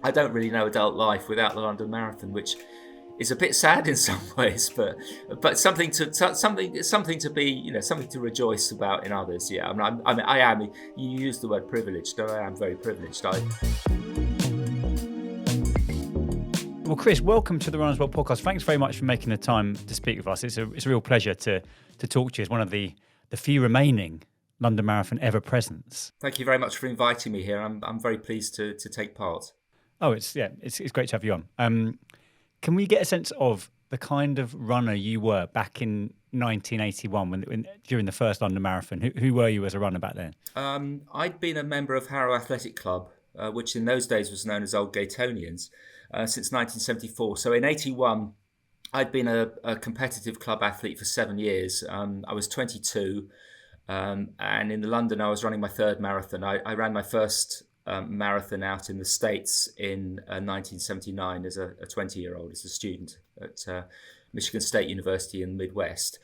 I don't really know adult life without the London Marathon, which is a bit sad in some ways, but something to be, something to rejoice about in others. Yeah, I am. You use the word privileged, and I am very privileged. Well, Chris, welcome to the Runners World podcast. Thanks very much for making the time to speak with us. It's a real pleasure to talk to you as one of the few remaining London Marathon ever presents. Thank you very much for inviting me here. I'm very pleased to take part. Oh, it's great to have you on. Can we get a sense of the kind of runner you were back in 1981 during the first London Marathon? Who were you as a runner back then? I'd been a member of Harrow Athletic Club, which in those days was known as Old Gatonians, since 1974. So in 81, I'd been a competitive club athlete for 7 years. I was 22, and in London I was running my third marathon. I ran my first marathon out in the States in 1979 as a 20-year-old, as a student at Michigan State University in the Midwest.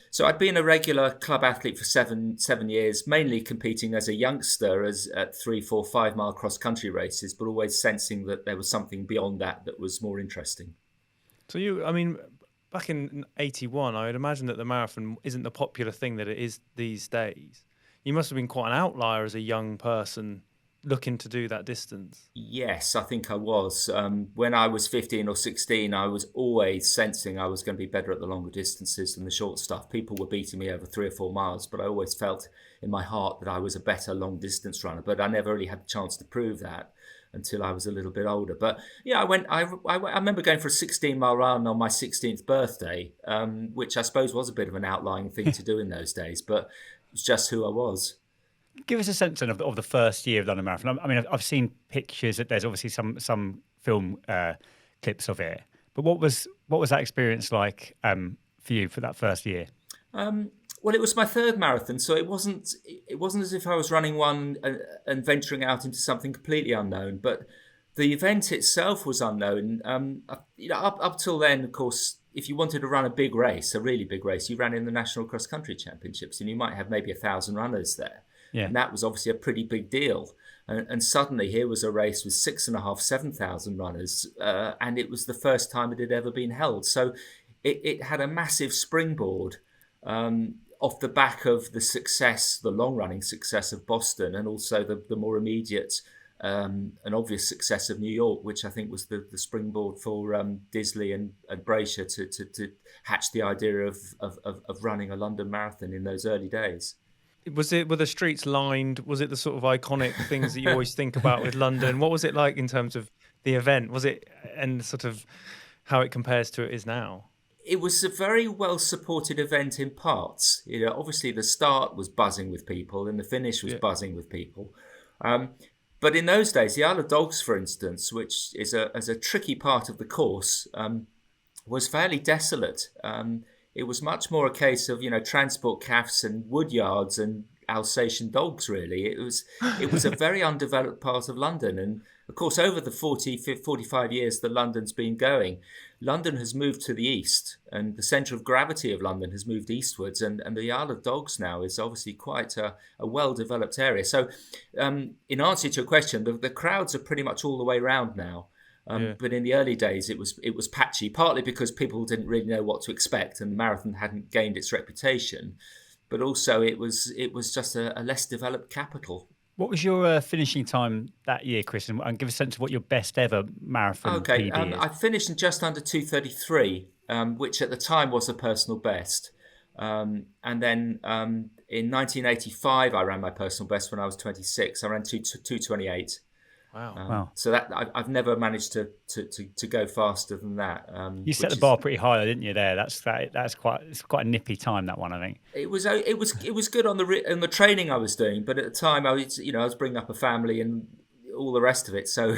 So I'd been a regular club athlete for seven years, mainly competing as a youngster at 3, 4, 5 mile cross-country races, but always sensing that there was something beyond that was more interesting. So back in 81, I would imagine that the marathon isn't the popular thing that it is these days. You must have been quite an outlier as a young person looking to do that distance. Yes, I think I was. When I was 15 or 16, I was always sensing I was going to be better at the longer distances than the short stuff. People were beating me over 3 or 4 miles, but I always felt in my heart that I was a better long distance runner. But I never really had the chance to prove that until I was a little bit older. But yeah, I remember going for a 16-mile run on my 16th birthday, which I suppose was a bit of an outlying thing to do in those days, but it's just who I was. Give us a sense of the first year of London Marathon. I mean, I've seen pictures. There's obviously some film clips of it. But what was that experience like for you for that first year? Well, it was my third marathon, so it wasn't as if I was running one and venturing out into something completely unknown. But the event itself was unknown. Up till then, of course, if you wanted to run a big race, a really big race, you ran in the National Cross Country Championships, and you might have maybe 1,000 runners there. Yeah. And that was obviously a pretty big deal. And suddenly here was a race with 6,500, 7,000 runners. And it was the first time it had ever been held. So it had a massive springboard off the back of the long-running success of Boston, and also the more immediate and obvious success of New York, which I think was the springboard for Disley and Braysher to hatch the idea of running a London Marathon in those early days. Were the streets lined? Was it the sort of iconic things that you always think about with London? What was it like in terms of the event? Was it, and sort of how it compares to it is now? It was a very well supported event in parts. Obviously the start was buzzing with people and the finish was buzzing with people. But in those days, the Isle of Dogs, for instance, which is a tricky part of the course, was fairly desolate. It was much more a case of, transport calves and wood yards and Alsatian dogs, really. It was a very undeveloped part of London. And of course, over the 45 years that London's been going, London has moved to the east, and the centre of gravity of London has moved eastwards. And the Isle of Dogs now is obviously quite a well-developed area. So in answer to your question, the crowds are pretty much all the way round now. But in the early days, it was patchy, partly because people didn't really know what to expect, and the marathon hadn't gained its reputation. But also, it was just a less developed capital. What was your finishing time that year, Chris? And give a sense of what your best ever marathon PB is. I finished in just under 2:33, which at the time was a personal best. And then in 1985, I ran my personal best when I was 26. I ran 2:28. Wow. So that I've never managed to go faster than that. You set the bar pretty high, didn't you? There, it's quite a nippy time, that one, I think. It was good on the training I was doing, but at the time I was bringing up a family and all the rest of it. So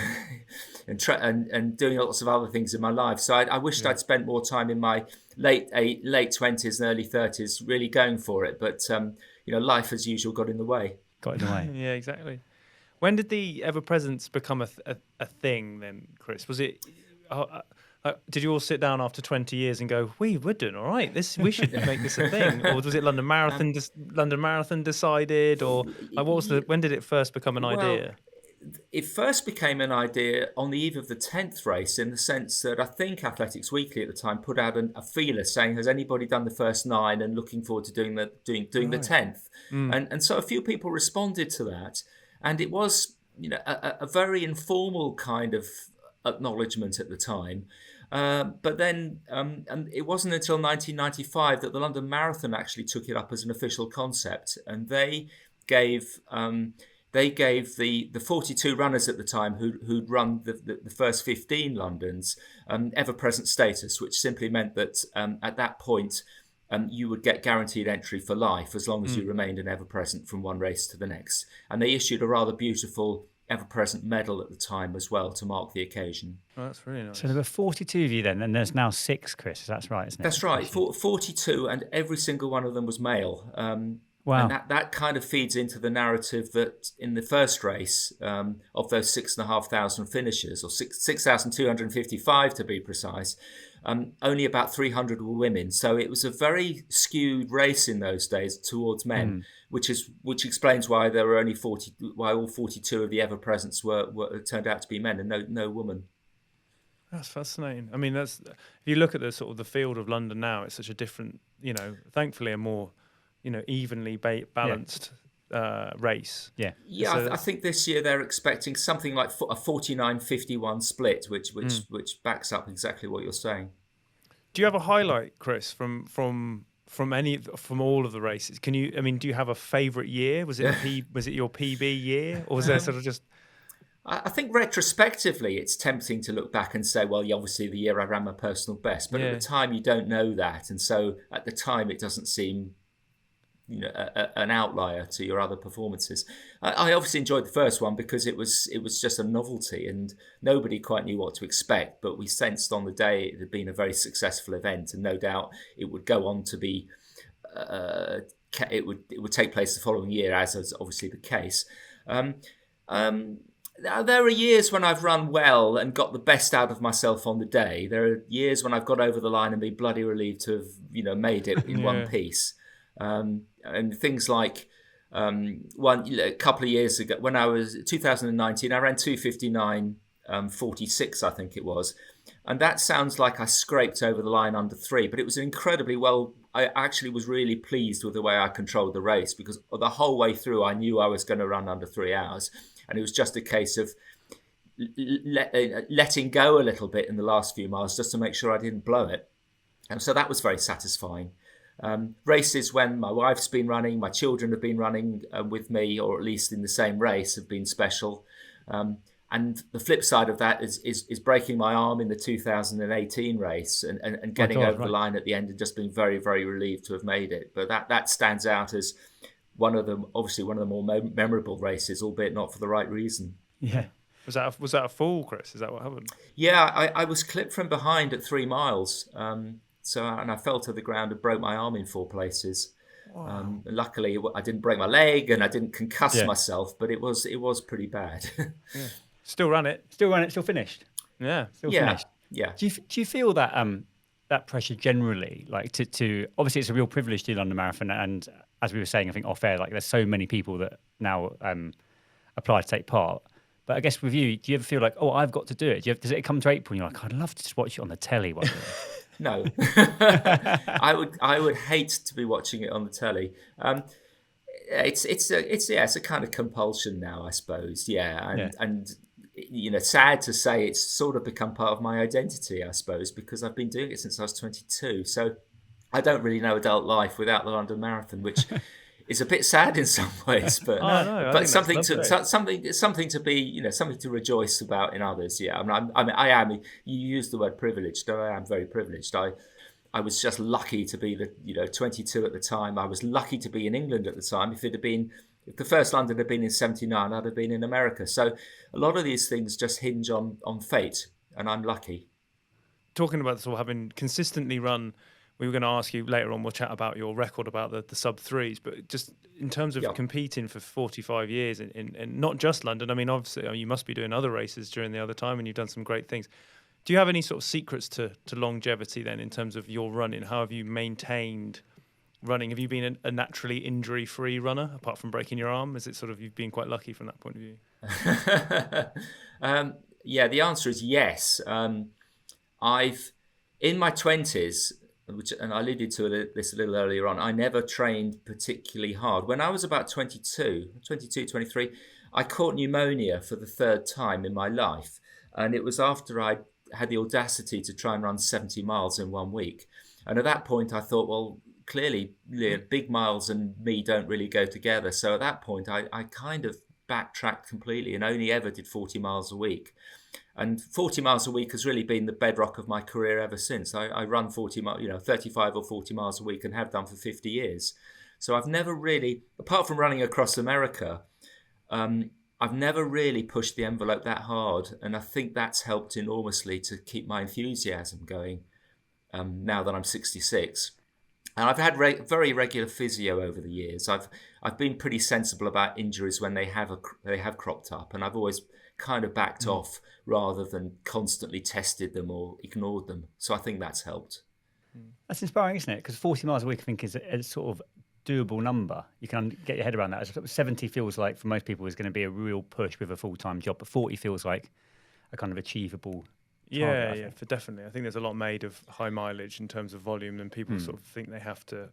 and doing lots of other things in my life. So I wished I'd spent more time in my late 20s and early 30s really going for it. But life as usual got in the way. Yeah, exactly. When did the ever presence become a thing then, Chris? Was it? Did you all sit down after 20 years and go, we're doing all right. We should make this a thing, or was it London Marathon? London Marathon decided, or when did it first become an idea? it first became an idea on the eve of the 10th race, in the sense that I think Athletics Weekly at the time put out a feeler saying, has anybody done the first 9 and looking forward to doing the 10th? And so a few people responded to that, and it was, a very informal kind of acknowledgement at the time. But then, and it wasn't until 1995 that the London Marathon actually took it up as an official concept, and they gave the 42 runners at the time who'd run the first 15 Londons ever-present status, which simply meant that at that point you would get guaranteed entry for life as long as you remained an ever-present from one race to the next. And they issued a rather beautiful ever-present medal at the time as well to mark the occasion. Oh, that's really nice. So there were 42 of you then, and there's now 6, Chris. That's right, isn't it? That's right, 42, and every single one of them was male. Wow. And that kind of feeds into the narrative that in the first race, of those 6,500 finishers, or 6,255 to be precise, only about 300 were women. So it was a very skewed race in those days towards men, which explains why there were only why all 42 of the ever-presents were turned out to be men and no woman. That's fascinating. I mean, if you look at the sort of the field of London now, it's such a different, thankfully a more, evenly balanced race. Yeah. Yeah, So I think this year they're expecting something like a 49-51 split, which backs up exactly what you're saying. Do you have a highlight, Chris, from all of the races? Do you have a favourite year? Was it your PB year, or was there sort of just? I think retrospectively, it's tempting to look back and say, well, obviously the year I ran my personal best, but at the time you don't know that, and so at the time it doesn't seem, an outlier to your other performances. I obviously enjoyed the first one because it was just a novelty and nobody quite knew what to expect, but we sensed on the day it had been a very successful event, and no doubt it would go on to be. It would take place the following year, as is obviously the case. There are years when I've run well and got the best out of myself on the day. There are years when I've got over the line and been bloody relieved to have, made it in one piece. And things like a couple of years ago, when I was 2019, I ran 2:59:46, I think it was, and that sounds like I scraped over the line under 3, but it was incredibly well. I actually was really pleased with the way I controlled the race, because the whole way through I knew I was going to run under 3 hours, and it was just a case of letting go a little bit in the last few miles just to make sure I didn't blow it, and so that was very satisfying. Races when my wife's been running, my children have been running with me, or at least in the same race, have been special. And the flip side of that is breaking my arm in the 2018 race and getting over the line at the end and just being very, very relieved to have made it. But that stands out as one of the more memorable races, albeit not for the right reason. Yeah. Was that a fall, Chris? Is that what happened? Yeah, I was clipped from behind at 3 miles. And I fell to the ground and broke my arm in 4 places. Wow. Luckily, I didn't break my leg and I didn't concuss myself, but it was pretty bad. Yeah. Still ran it, still finished. Yeah, finished. Yeah. Do you feel that that pressure generally, like to obviously it's a real privilege to do London Marathon, and as we were saying, I think off air, like there's so many people that now apply to take part. But I guess with you, do you ever feel like, oh, I've got to do it? Does it come to April and you're like, I'd love to just watch it on the telly one day? No, I would hate to be watching it on the telly. It's a kind of compulsion now, I suppose. Yeah, and sad to say, it's sort of become part of my identity, I suppose, because I've been doing it since I was 22. So I don't really know adult life without the London Marathon, which is a bit sad in some ways, but something to be, something to rejoice about in others. Yeah, I am. You used the word privileged. I am very privileged. I was just lucky to be 22 at the time. I was lucky to be in England at the time. If the first London had been in '79, I'd have been in America. So a lot of these things just hinge on fate, and I'm lucky. Talking about sort of having consistently run. We were going to ask you later on, we'll chat about your record about the sub-3s, but just in terms of competing for 45 years in not just London, I mean, obviously you must be doing other races during the other time and you've done some great things. Do you have any sort of secrets to longevity then in terms of your running? How have you maintained running? Have you been a naturally injury-free runner apart from breaking your arm? Is it sort of you've been quite lucky from that point of view? Yeah, the answer is yes. I've in my 20s, which and I alluded to this a little earlier on, I never trained particularly hard. When I was about 22, 23, I caught pneumonia for the third time in my life. And it was after I had the audacity to try and run 70 miles in 1 week. And at that point, I thought, well, clearly, big miles and me don't really go together. So at that point, I kind of backtracked completely and only ever did 40 miles a week. And 40 miles a week has really been the bedrock of my career ever since. I run 40 miles, 35 or 40 miles a week and have done for 50 years. So I've never really, apart from running across America, I've never really pushed the envelope that hard. And I think that's helped enormously to keep my enthusiasm going now that I'm 66. And I've had very regular physio over the years. I've been pretty sensible about injuries when they have cropped up, and I've always kind of backed off rather than constantly tested them or ignored them. So I think that's helped. That's inspiring, isn't it? Because 40 miles a week, I think, is a sort of doable number. You can get your head around that. 70 feels like, for most people, is going to be a real push with a full-time job, but 40 feels like a kind of achievable target, Yeah, for definitely. I think there's a lot made of high mileage in terms of volume, and people sort of think they have to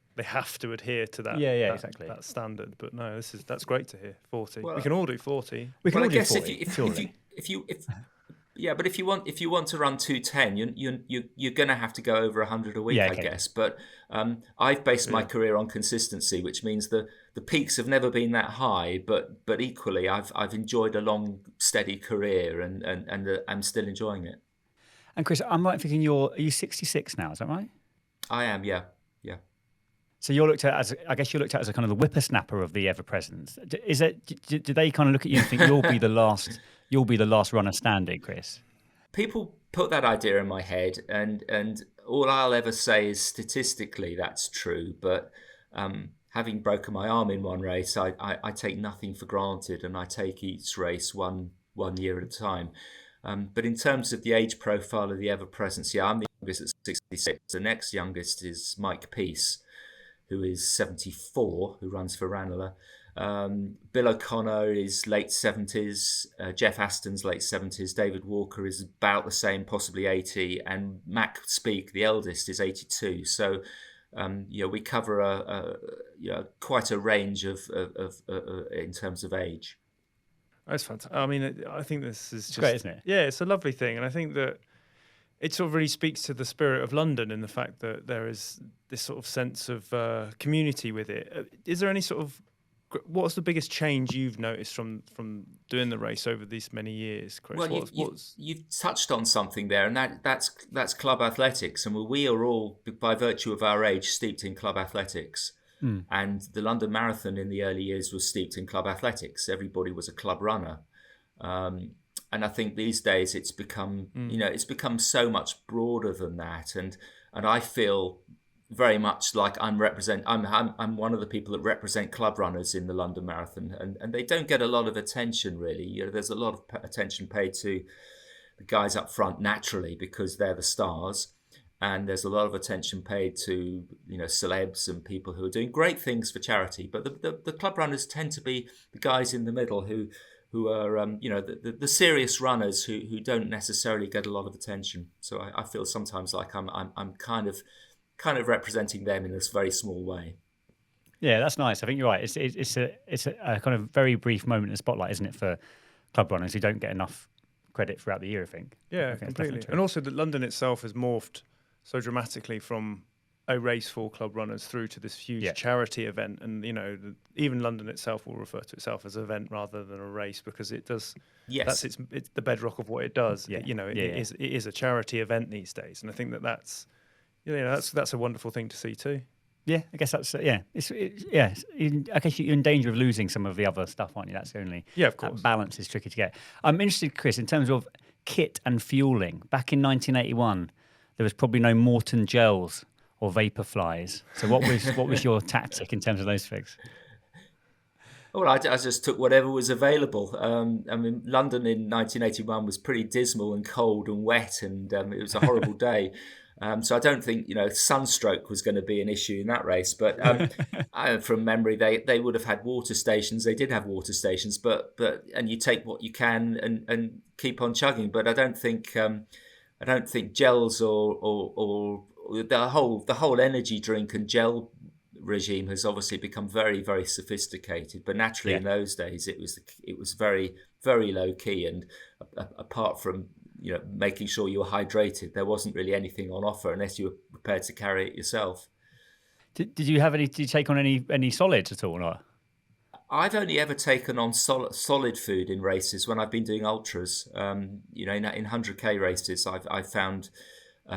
adhere to that. Exactly. That standard. But no, that's great to hear. 40. Well, we can all do 40. We can all do 40, but if you want to run 210, you're going to have to go over 100 a week, I guess. But I've based my career on consistency, which means the peaks have never been that high. But equally, I've enjoyed a long, steady career, and I'm still enjoying it. And Chris, I'm right thinking are you 66 now? Is that right? I am, yeah. So you're looked at as a kind of the whippersnapper of the ever-present. Is it? Do they kind of look at you and think you'll be the last runner standing, Chris? People put that idea in my head, and all I'll ever say is statistically that's true. But having broken my arm in one race, I take nothing for granted, and I take each race one year at a time. But in terms of the age profile of the ever-present, I'm the youngest at 66. The next youngest is Mike Peace, who is 74, who runs for Ranelagh. Bill O'Connor is late 70s. Jeff Aston's late 70s. David Walker is about the same, possibly 80. And Mac Speak, the eldest, is 82. So, we cover quite a range of in terms of age. That's fantastic. I mean, I think this is just great, isn't it? Yeah, it's a lovely thing, and I think that it sort of really speaks to the spirit of London in the fact that there is this sort of sense of community with it. Is there any sort of what's the biggest change you've noticed from doing the race over these many years, Chris? Well, you've touched on something there, and that's club athletics, and we are all, by virtue of our age, steeped in club athletics. And the London Marathon in the early years was steeped in club athletics. Everybody was a club runner. And I think these days it's become, it's become so much broader than that. And I feel very much like I'm one of the people that represent club runners in the London Marathon, and they don't get a lot of attention really. There's a lot of attention paid to the guys up front naturally because they're the stars. And there's a lot of attention paid to, celebs and people who are doing great things for charity. But the club runners tend to be the guys in the middle who are, the serious runners who don't necessarily get a lot of attention. So I feel sometimes like I'm kind of representing them in this very small way. Yeah, that's nice. I think you're right. It's a kind of very brief moment in the spotlight, isn't it, for club runners who don't get enough credit throughout the year, I think. Yeah, completely. And also that London itself has morphed so dramatically from a race for club runners through to this huge charity event. And, even London itself will refer to itself as an event rather than a race because it does. Yes. It's the bedrock of what it does. Yeah. It is a charity event these days. And I think that's a wonderful thing to see too. Yeah, I guess that's, I guess you're in danger of losing some of the other stuff, aren't you? That's the only. Yeah, of course. That balance is tricky to get. I'm interested, Chris, in terms of kit and fueling. Back in 1981, there was probably no Morton gels or Vaporflies. So what was your tactic in terms of those things? Well, I just took whatever was available. I mean, London in 1981 was pretty dismal and cold and wet, and it was a horrible day. So I don't think sunstroke was going to be an issue in that race. But from memory, they would have had water stations. They did have water stations, but and you take what you can and keep on chugging. But I don't think gels or the whole energy drink and gel regime has obviously become very, very sophisticated. But naturally, in those days, it was very, very low key, and apart from making sure you were hydrated, there wasn't really anything on offer unless you were prepared to carry it yourself. Did you take on any solids at all, or not? I've only ever taken on solid food in races when I've been doing ultras. In 100k races, I've found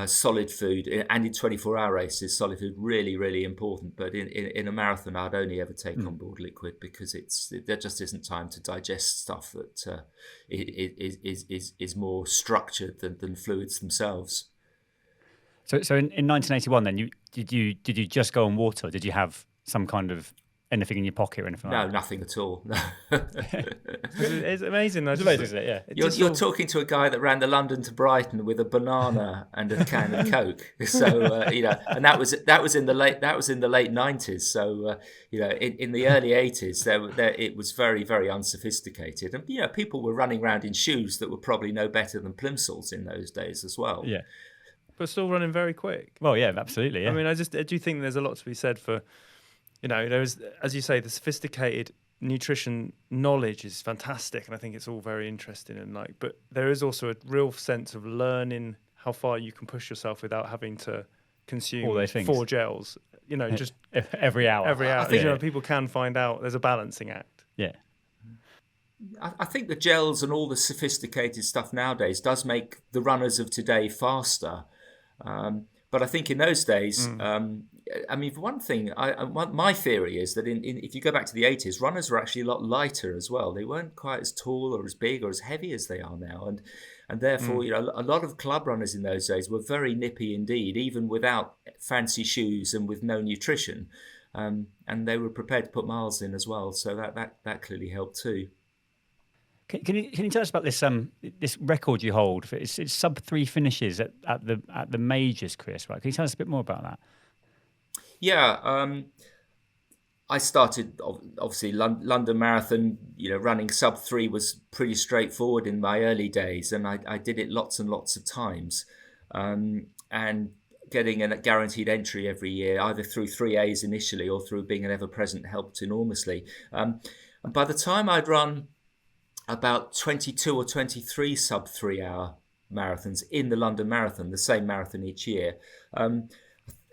solid food, and in 24-hour races, solid food really, really important. But in a marathon, I'd only ever take on board liquid, because there just isn't time to digest stuff that is more structured than fluids themselves. So in 1981, then did you just go on water? Or did you have some kind of anything in your pocket or anything? No, nothing at all. No. It's amazing. It's amazing, isn't it? Yeah. You're talking to a guy that ran the London to Brighton with a banana and a can of Coke. So and that was in the late 90s. So in the early 80s, it was very, very unsophisticated, and people were running around in shoes that were probably no better than plimsolls in those days as well. Yeah, but still running very quick. Well, yeah, absolutely. Yeah. I mean, I do think there's a lot to be said for, there's, as you say, the sophisticated nutrition knowledge is fantastic, and I think it's all very interesting, and but there is also a real sense of learning how far you can push yourself without having to consume all those things. 4 gels, just every hour. I think people can find out there's a balancing act. Yeah. I think the gels and all the sophisticated stuff nowadays does make the runners of today faster. But I think in those days, I mean, for one thing, my theory is that if you go back to the 80s, runners were actually a lot lighter as well. They weren't quite as tall or as big or as heavy as they are now. And therefore, a lot of club runners in those days were very nippy indeed, even without fancy shoes and with no nutrition. And they were prepared to put miles in as well. So that clearly helped too. Can you tell us about this record you hold? It's sub 3 finishes at the majors, Chris, right? Can you tell us a bit more about that? Yeah, I started obviously London Marathon. Running sub 3 was pretty straightforward in my early days, and I did it lots and lots of times, and getting a guaranteed entry every year, either through 3As initially or through being an ever-present, helped enormously. And by the time I'd run about 22 or 23 sub 3 hour marathons in the London Marathon, the same marathon each year,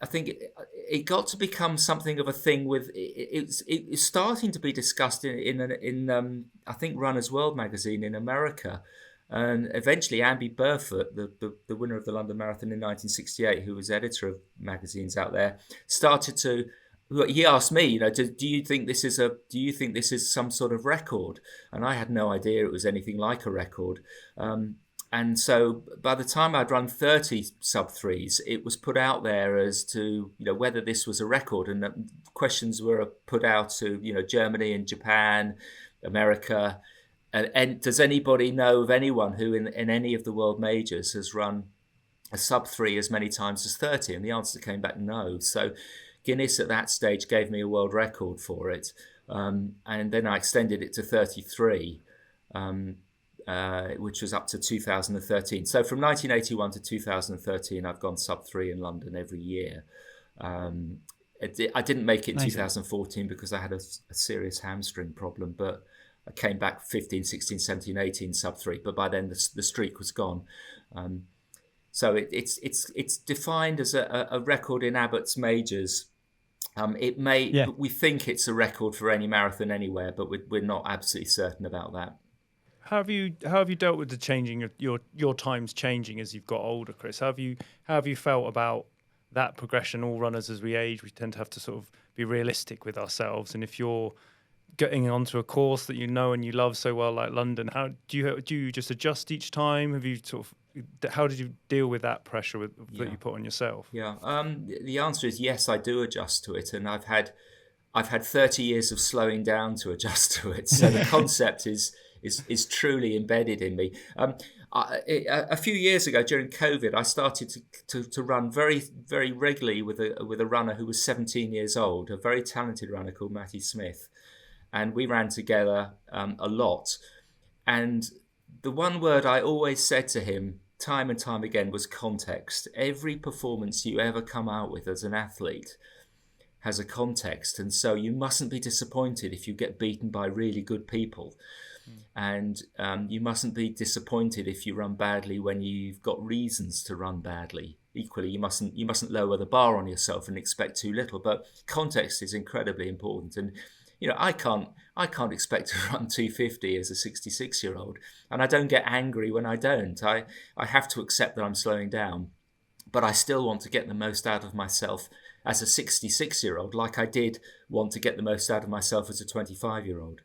I think it got to become something of a thing. It's starting to be discussed in I think Runner's World magazine in America, and eventually Amby Burfoot, the winner of the London Marathon in 1968, who was editor of magazines out there, started to. He asked me, do you think this is some sort of record? And I had no idea it was anything like a record. And so by the time I'd run 30 sub 3s, it was put out there as to whether this was a record, and questions were put out to Germany and Japan, America, and does anybody know of anyone who in any of the world majors has run a sub 3 as many times as 30? And the answer came back no. So Guinness at that stage gave me a world record for it, and then I extended it to 33, which was up to 2013. So from 1981 to 2013, I've gone sub 3 in London every year. I didn't make it in 2014 because I had a serious hamstring problem, but I came back 15, 16, 17, 18 sub 3. But by then the streak was gone. So it's defined as a record in Abbott's majors. We think it's a record for any marathon anywhere, but we're not absolutely certain about that. How have you dealt with the changing of your times changing as you've got older, Chris? How have you felt about that progression? All runners, as we age, we tend to have to sort of be realistic with ourselves. And if you're getting onto a course that you know and you love so well, like London, how do you just adjust each time? Have you how did you deal with that pressure that you put on yourself? Yeah, the answer is yes, I do adjust to it, and I've had I've had 30 years of slowing down to adjust to it. So the concept is truly embedded in me. A few years ago during COVID, I started to run very, very regularly with a runner who was 17 years old, a very talented runner called Matthew Smith. And we ran together a lot. And the one word I always said to him time and time again was context. Every performance you ever come out with as an athlete has a context, and so you mustn't be disappointed if you get beaten by really good people, and you mustn't be disappointed if you run badly when you've got reasons to run badly. Equally, you mustn't lower the bar on yourself and expect too little. But context is incredibly important, and I can't expect to run 250 as a 66-year-old, and I don't get angry when I don't. I have to accept that I'm slowing down, but I still want to get the most out of myself as a 66-year-old, like I did want to get the most out of myself as a 25-year-old.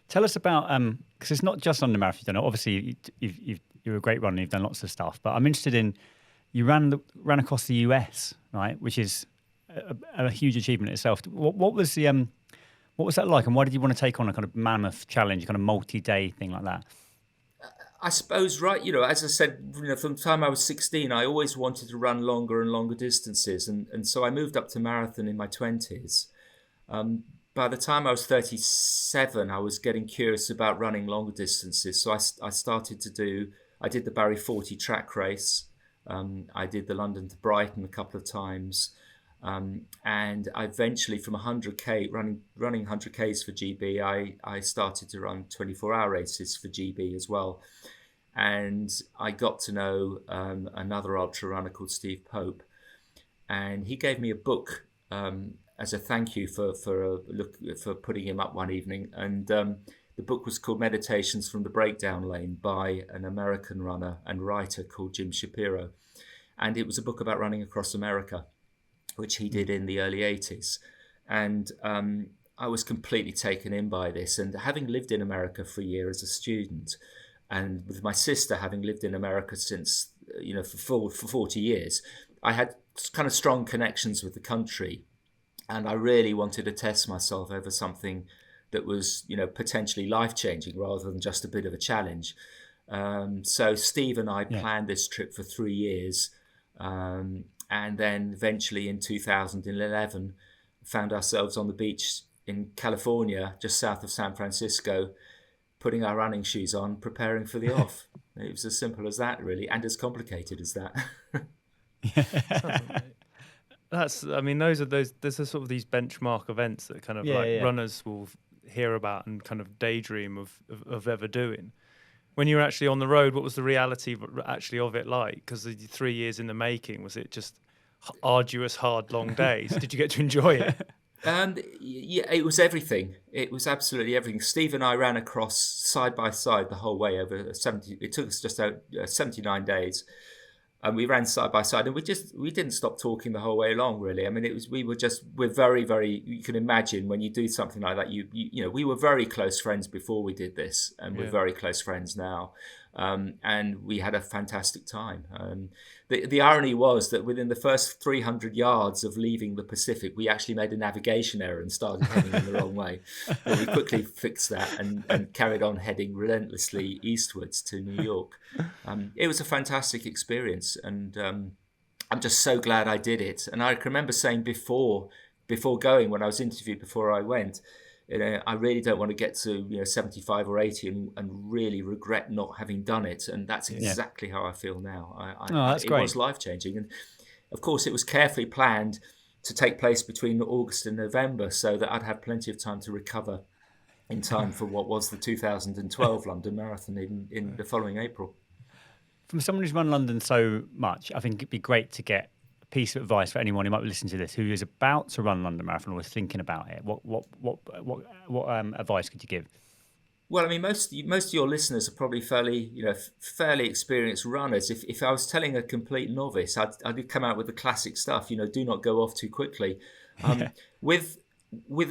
Tell us about, because it's not just on the marathon you've done. Obviously, you're a great runner, you've done lots of stuff, but I'm interested in, you ran across the US, right, which is a huge achievement itself. What was that like, and why did you want to take on a kind of mammoth challenge, kind of multi-day thing like that? I suppose, right, as I said, from the time I was 16, I always wanted to run longer and longer distances. And so I moved up to marathon in my 20s. By the time I was 37, I was getting curious about running longer distances. So I did the Barry 40 track race. I did the London to Brighton a couple of times. And I eventually, from 100k running 100ks for GB, I started to run 24-hour races for GB as well. And I got to know another ultra runner called Steve Pope, and he gave me a book as a thank you for putting him up one evening. And the book was called Meditations from the Breakdown Lane by an American runner and writer called Jim Shapiro, and it was a book about running across America, which he did in the early 80s. And I was completely taken in by this. And having lived in America for a year as a student, and with my sister having lived in America since, for 40 years, I had kind of strong connections with the country. And I really wanted to test myself over something that was, potentially life-changing rather than just a bit of a challenge. So Steve and I planned this trip for 3 years. And then eventually in 2011, found ourselves on the beach in California, just south of San Francisco, putting our running shoes on, preparing for the off. It was as simple as that, really, and as complicated as that. There's a sort of these benchmark events that kind of runners will hear about and kind of daydream of ever doing. When you were actually on the road, what was the reality actually of it like? Because the 3 years in the making, was it just arduous, hard, long days? Did you get to enjoy it? It was everything. It was absolutely everything. Steve and I ran across side by side the whole way over 70. It took us just 79 days, and we ran side by side, and we didn't stop talking the whole way along. Really, I mean, we're very, very. You can imagine when you do something like that. We were very close friends before we did this, and we're very close friends now. And we had a fantastic time. The irony was that within the first 300 yards of leaving the Pacific, we actually made a navigation error and started heading in the wrong way. But we quickly fixed that and carried on heading relentlessly eastwards to New York. It was a fantastic experience, and I'm just so glad I did it. And I can remember saying before going, when I was interviewed before I went, I really don't want to get to 75 or 80 and really regret not having done it. And that's exactly how I feel now. That's great. It was life-changing. And of course, it was carefully planned to take place between August and November so that I'd have plenty of time to recover in time for what was the 2012 London Marathon in the following April. From someone who's run London so much, I think it'd be great to get piece of advice for anyone who might be listening to this who is about to run London Marathon or is thinking about it. What advice could you give? Well, I mean, most of your listeners are probably fairly experienced runners. If I was telling a complete novice, I'd come out with the classic stuff. Do not go off too quickly. With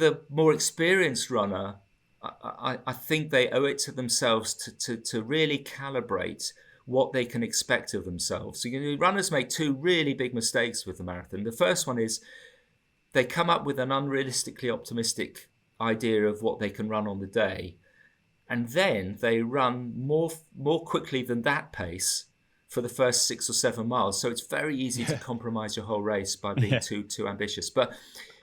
a more experienced runner, I think they owe it to themselves to really calibrate what they can expect of themselves. So runners make two really big mistakes with the marathon. The first one is they come up with an unrealistically optimistic idea of what they can run on the day, and then they run more quickly than that pace for the first 6 or 7 miles. So it's very easy to compromise your whole race by being too ambitious. But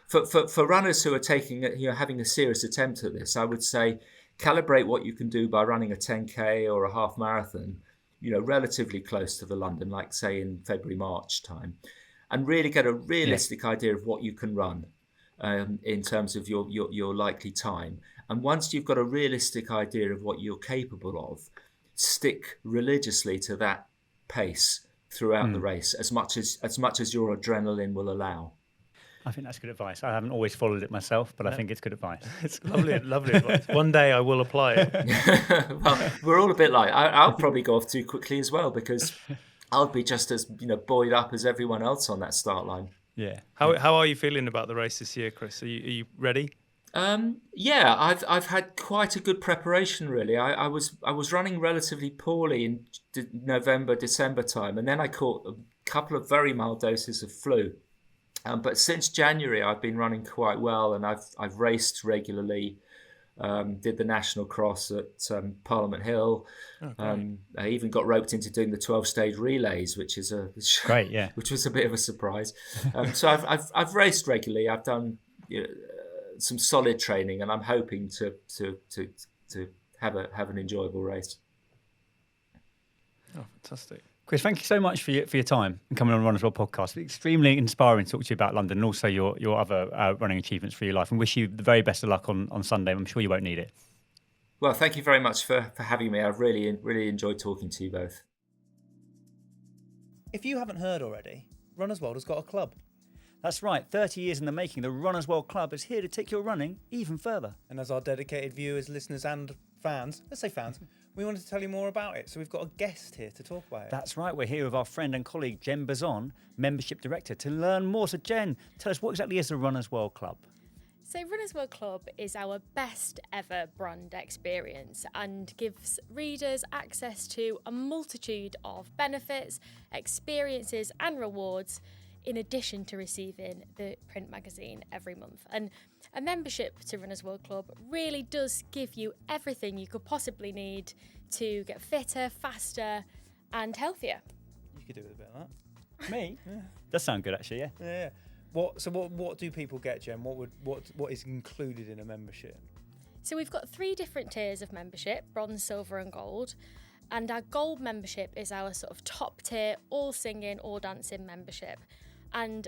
for runners who are having a serious attempt at this, I would say calibrate what you can do by running a 10K or a half marathon, relatively close to the London, like say in February, March time, and really get a realistic idea of what you can run in terms of your likely time. And once you've got a realistic idea of what you're capable of, stick religiously to that pace throughout the race as much as your adrenaline will allow. I think that's good advice. I haven't always followed it myself, but I think it's good advice. It's lovely advice. One day I will apply it. Well, we're all a bit like, I'll probably go off too quickly as well, because I'll be just as buoyed up as everyone else on that start line. Yeah. How are you feeling about the race this year, Chris? Are you ready? Yeah, I've had quite a good preparation, really. I was running relatively poorly in November, December time, and then I caught a couple of very mild doses of flu. But since January, I've been running quite well, and I've raced regularly. Did the National Cross at Parliament Hill. I even got roped into doing the 12-stage relays, which is great, yeah. which was a bit of a surprise. So I've raced regularly. I've done some solid training, and I'm hoping to have an enjoyable race. Oh, fantastic. Chris, thank you so much for your time and coming on Run As Well podcast. It's extremely inspiring to talk to you about London and also your other running achievements for your life, and wish you the very best of luck on Sunday. I'm sure you won't need it. Well, thank you very much for having me. I've really enjoyed talking to you both. If you haven't heard already, Runners World has got a club. That's right, 30 years in the making, the Runners World Club is here to take your running even further. And as our dedicated viewers, listeners and fans, let's say fans, we wanted to tell you more about it. So we've got a guest here to talk about it. That's right, we're here with our friend and colleague Jen Bazon, Membership Director, to learn more. So Jen, tell us, what exactly is the Runners World Club? So Runners World Club is our best ever brand experience and gives readers access to a multitude of benefits, experiences and rewards, in addition to receiving the print magazine every month. And a membership to Runners World Club really does give you everything you could possibly need to get fitter, faster and healthier. You could do with a bit of that. Me? Yeah. Does sound good, actually, yeah. Yeah. What do people get, Jen? What is included in a membership? So we've got 3 different tiers of membership: bronze, silver and gold. And our gold membership is our sort of top tier, all singing, all dancing membership. And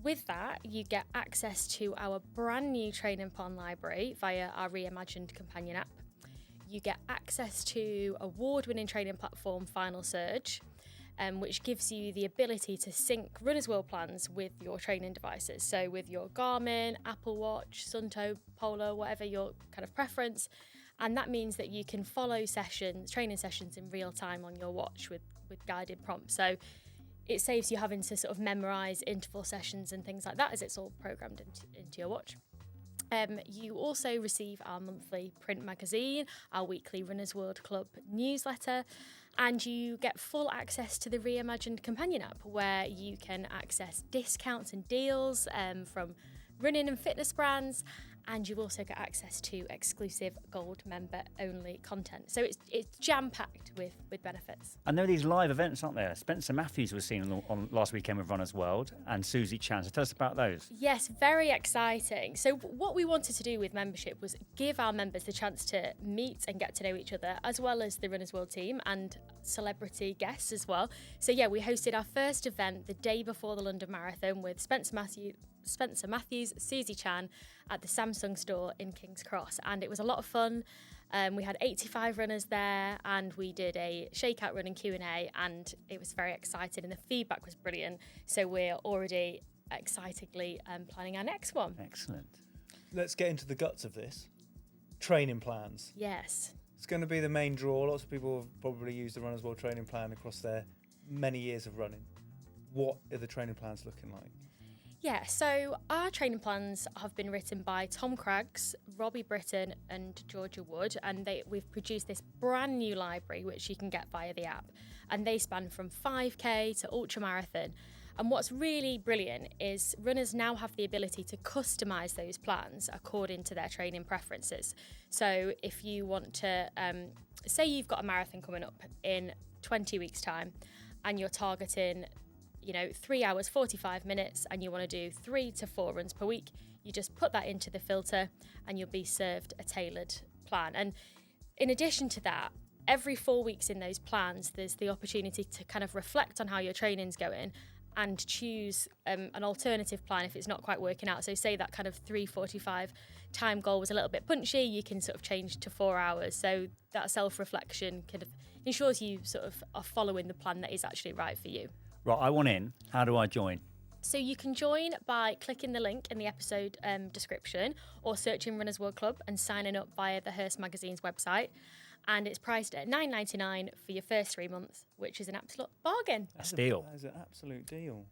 with that, you get access to our brand new training plan library via our reimagined companion app. You get access to award-winning training platform Final Surge, which gives you the ability to sync Runners World plans with your training devices. So with your Garmin, Apple Watch, Sunto, Polo, whatever your kind of preference. And that means that you can follow training sessions in real time on your watch with guided prompts. So it saves you having to sort of memorise interval sessions and things like that, as it's all programmed into your watch. You also receive our monthly print magazine, our weekly Runners World Club newsletter, and you get full access to the reimagined companion app, where you can access discounts and deals from running and fitness brands, and you also get access to exclusive gold member only content. So it's jam-packed with benefits. And there are these live events, aren't there? Spencer Matthews was seen on last weekend with Runners World, and Susie Chan. So tell us about those. Yes, very exciting. So what we wanted to do with membership was give our members the chance to meet and get to know each other, as well as the Runners World team and celebrity guests as well. So yeah, we hosted our first event the day before the London Marathon with Spencer Matthews, Susie Chan at the Samsung store in King's Cross, and it was a lot of fun. We had 85 runners there, and we did a shakeout run and Q&A, and it was very exciting, and the feedback was brilliant. So we're already excitedly planning our next one. Excellent. Let's get into the guts of this. Training plans. Yes. It's going to be the main draw. Lots of people have probably used the Runners World training plan across their many years of running. What are the training plans looking like? Yeah, so our training plans have been written by Tom Craggs, Robbie Britton and Georgia Wood, and we've produced this brand new library which you can get via the app, and they span from 5k to ultramarathon, And what's really brilliant is runners now have the ability to customise those plans according to their training preferences. So if you want to, say you've got a marathon coming up in 20 weeks' time and you're targeting, 3 hours, 45 minutes, and you want to do 3 to 4 runs per week, you just put that into the filter and you'll be served a tailored plan. And in addition to that, every 4 weeks in those plans, there's the opportunity to kind of reflect on how your training's going and choose an alternative plan if it's not quite working out. So say that kind of 3:45 time goal was a little bit punchy, you can sort of change to 4 hours. So that self-reflection kind of ensures you sort of are following the plan that is actually right for you. Right, I want in. How do I join? So you can join by clicking the link in the episode description or searching Runners World Club and signing up via the Hearst Magazine's website. And it's priced at $9.99 for your first 3 months, which is an absolute bargain. A steal. That is an absolute deal.